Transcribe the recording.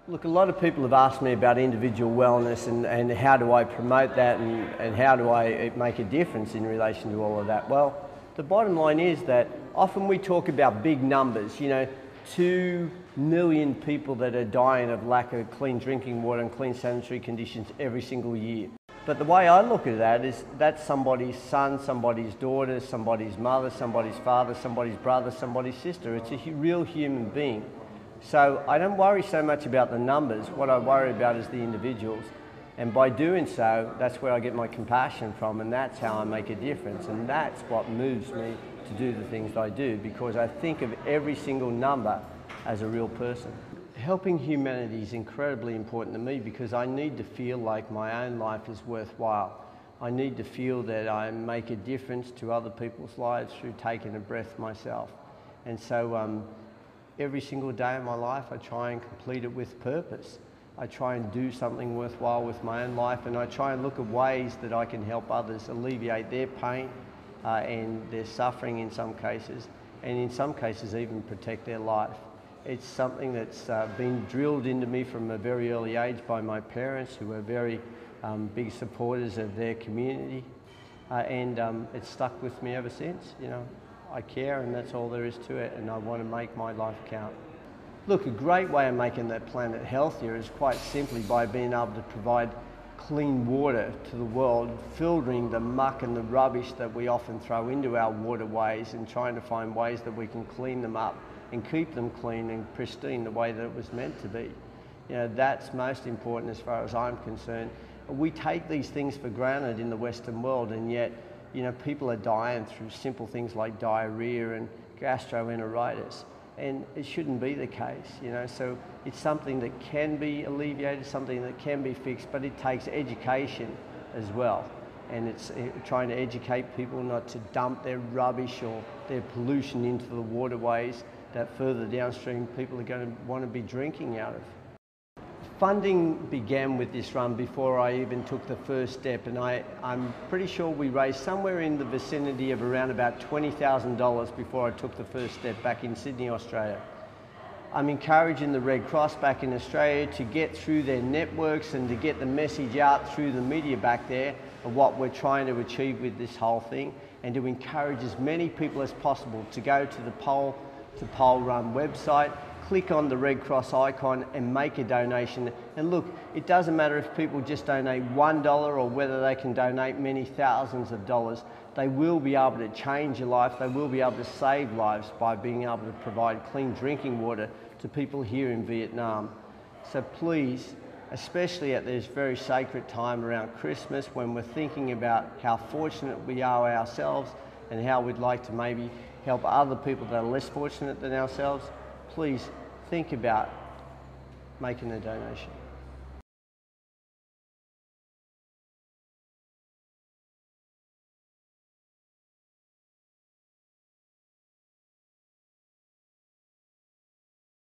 Look, a lot of people have asked me about individual wellness and how do I promote that and how do I make a difference in relation to all of that. Well, the bottom line is that often we talk about big numbers, 2 million people that are dying of lack of clean drinking water and clean sanitary conditions every single year. But the way I look at that is that's somebody's son, somebody's daughter, somebody's mother, somebody's father, somebody's brother, somebody's sister. It's a real human being. So I don't worry so much about the numbers. What I worry about is the individuals. And by doing so, that's where I get my compassion from, and that's how I make a difference. And that's what moves me to do the things I do, because I think of every single number as a real person. Helping humanity is incredibly important to me because I need to feel like my own life is worthwhile. I need to feel that I make a difference to other people's lives through taking a breath myself. And so every single day of my life, I try and complete it with purpose. I try and do something worthwhile with my own life, and I try and look at ways that I can help others alleviate their pain and their suffering in some cases, and in some cases even protect their life. It's something that's been drilled into me from a very early age by my parents, who were very big supporters of their community, and it's stuck with me ever since. I care, and that's all there is to it, and I want to make my life count. Look, a great way of making that planet healthier is quite simply by being able to provide clean water to the world, filtering the muck and the rubbish that we often throw into our waterways, and trying to find ways that we can clean them up and keep them clean and pristine the way that it was meant to be. That's most important as far as I'm concerned. We take these things for granted in the Western world, and yet people are dying through simple things like diarrhea and gastroenteritis, and it shouldn't be the case. So it's something that can be alleviated, something that can be fixed, but it takes education as well. And it's trying to educate people not to dump their rubbish or their pollution into the waterways that further downstream people are going to want to be drinking out of. Funding began with this run before I even took the first step, and I'm pretty sure we raised somewhere in the vicinity of around about $20,000 before I took the first step back in Sydney, Australia. I'm encouraging the Red Cross back in Australia to get through their networks and to get the message out through the media back there of what we're trying to achieve with this whole thing, and to encourage as many people as possible to go to the Pole to Pole Run website, click on the Red Cross icon and make a donation. And look, it doesn't matter if people just donate $1 or whether they can donate many thousands of dollars. They will be able to change your life. They will be able to save lives by being able to provide clean drinking water to people here in Vietnam. So please, especially at this very sacred time around Christmas, when we're thinking about how fortunate we are ourselves and how we'd like to maybe help other people that are less fortunate than ourselves, please think about making a donation.